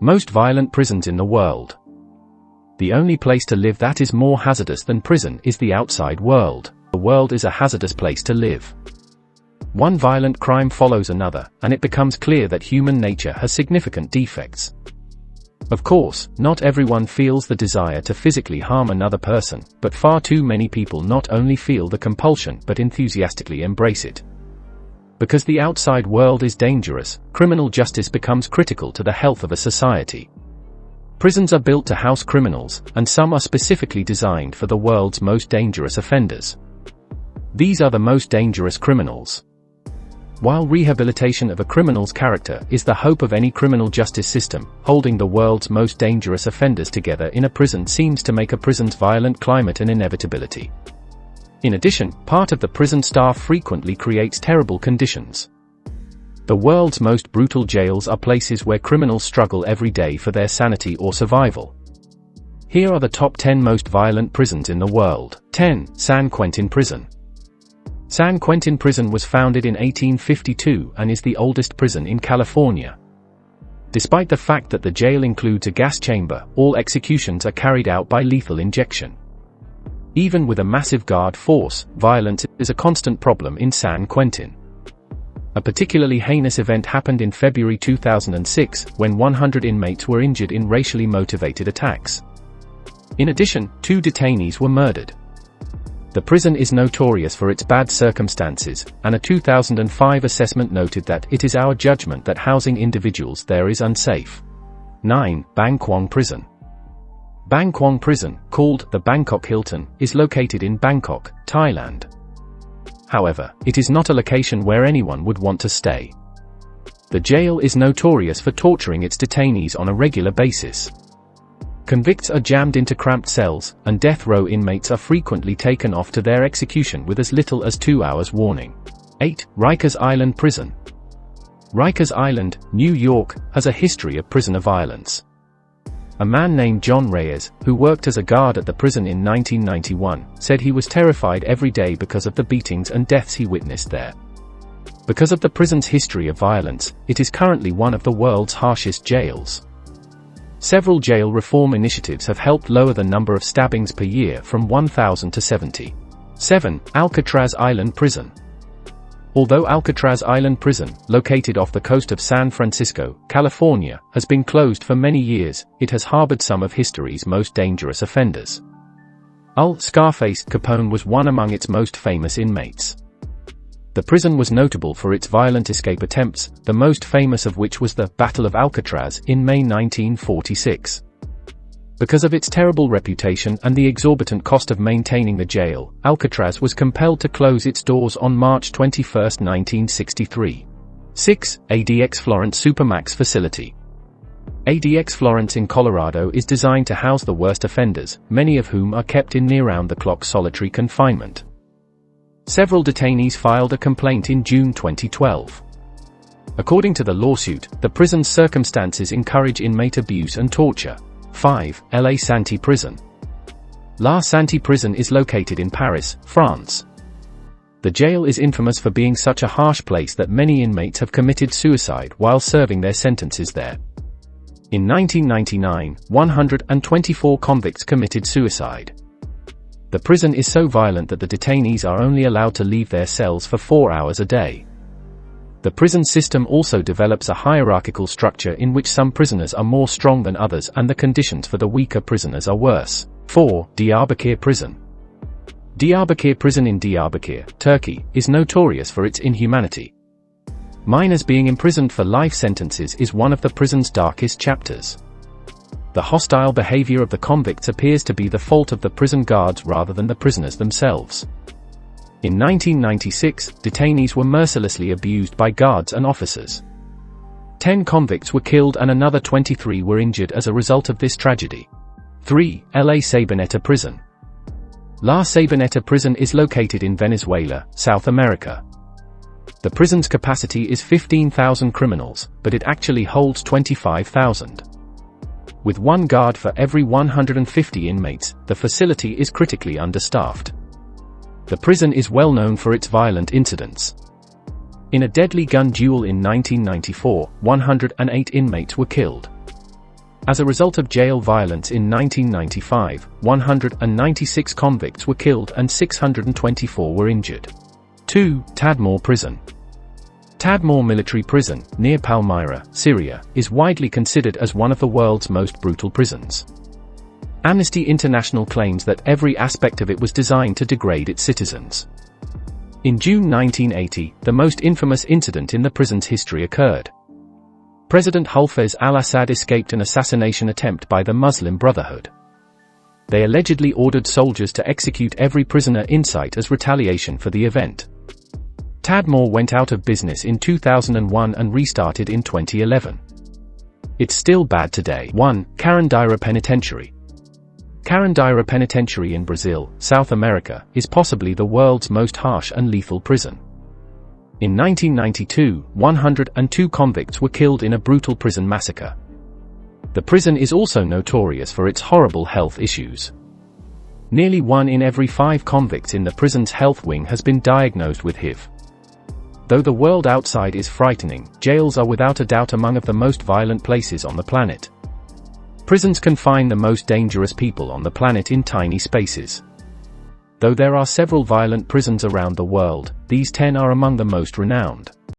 Most violent prisons in the world. The only place to live that is more hazardous than prison is the outside world. The world is a hazardous place to live. One violent crime follows another, and it becomes clear that human nature has significant defects. Of course, not everyone feels the desire to physically harm another person, but far too many people not only feel the compulsion but enthusiastically embrace it. Because the outside world is dangerous, criminal justice becomes critical to the health of a society. Prisons are built to house criminals, and some are specifically designed for the world's most dangerous offenders. These are the most dangerous criminals. While rehabilitation of a criminal's character is the hope of any criminal justice system, holding the world's most dangerous offenders together in a prison seems to make a prison's violent climate an inevitability. In addition, part of the prison staff frequently creates terrible conditions. The world's most brutal jails are places where criminals struggle every day for their sanity or survival. Here are the top 10 most violent prisons in the world. 10. San Quentin Prison. San Quentin Prison was founded in 1852 and is the oldest prison in California. Despite the fact that the jail includes a gas chamber, all executions are carried out by lethal injection. Even with a massive guard force, violence is a constant problem in San Quentin. A particularly heinous event happened in February 2006, when 100 inmates were injured in racially motivated attacks. In addition, 2 detainees were murdered. The prison is notorious for its bad circumstances, and a 2005 assessment noted that it is our judgment that housing individuals there is unsafe. 9. Bang Kwang Prison. Bang Kwang Prison, called the Bangkok Hilton, is located in Bangkok, Thailand. However, it is not a location where anyone would want to stay. The jail is notorious for torturing its detainees on a regular basis. Convicts are jammed into cramped cells, and death row inmates are frequently taken off to their execution with as little as 2 hours warning. 8. Rikers Island Prison. Rikers Island, New York, has a history of prisoner violence. A man named John Reyes, who worked as a guard at the prison in 1991, said he was terrified every day because of the beatings and deaths he witnessed there. Because of the prison's history of violence, it is currently one of the world's harshest jails. Several jail reform initiatives have helped lower the number of stabbings per year from 1,000 to 70. 7. Alcatraz Island Prison. Although Alcatraz Island Prison, located off the coast of San Francisco, California, has been closed for many years, it has harbored some of history's most dangerous offenders. Scarface Capone was one among its most famous inmates. The prison was notable for its violent escape attempts, the most famous of which was the Battle of Alcatraz in May 1946. Because of its terrible reputation and the exorbitant cost of maintaining the jail, Alcatraz was compelled to close its doors on March 21, 1963. 6. ADX Florence Supermax Facility. ADX Florence in Colorado is designed to house the worst offenders, many of whom are kept in near-round-the-clock solitary confinement. Several detainees filed a complaint in June 2012. According to the lawsuit, the prison's circumstances encourage inmate abuse and torture. 5. La Santé Prison. La Santé Prison is located in Paris, France. The jail is infamous for being such a harsh place that many inmates have committed suicide while serving their sentences there. In 1999, 124 convicts committed suicide. The prison is so violent that the detainees are only allowed to leave their cells for 4 hours a day. The prison system also develops a hierarchical structure in which some prisoners are more strong than others and the conditions for the weaker prisoners are worse. 4. Diyarbakir Prison. Diyarbakir Prison in Diyarbakir, Turkey, is notorious for its inhumanity. Minors being imprisoned for life sentences is one of the prison's darkest chapters. The hostile behavior of the convicts appears to be the fault of the prison guards rather than the prisoners themselves. In 1996, detainees were mercilessly abused by guards and officers. 10 convicts were killed and another 23 were injured as a result of this tragedy. 3. La Sabaneta Prison. La Sabaneta Prison is located in Venezuela, South America. The prison's capacity is 15,000 criminals, but it actually holds 25,000. With one guard for every 150 inmates, the facility is critically understaffed. The prison is well known for its violent incidents. In a deadly gun duel in 1994, 108 inmates were killed. As a result of jail violence in 1995, 196 convicts were killed and 624 were injured. 2. Tadmor Prison. Tadmor Military Prison, near Palmyra, Syria, is widely considered as one of the world's most brutal prisons. Amnesty International claims that every aspect of it was designed to degrade its citizens. In June 1980, the most infamous incident in the prison's history occurred. President Hafez al-Assad escaped an assassination attempt by the Muslim Brotherhood. They allegedly ordered soldiers to execute every prisoner in sight as retaliation for the event. Tadmor went out of business in 2001 and restarted in 2011. It's still bad today. 1. Carandiru Penitentiary. Carandiru Penitentiary in Brazil, South America, is possibly the world's most harsh and lethal prison. In 1992, 102 convicts were killed in a brutal prison massacre. The prison is also notorious for its horrible health issues. Nearly 1 in every 5 convicts in the prison's health wing has been diagnosed with HIV. Though the world outside is frightening, jails are without a doubt among the most violent places on the planet. Prisons confine the most dangerous people on the planet in tiny spaces. Though there are several violent prisons around the world, these 10 are among the most renowned.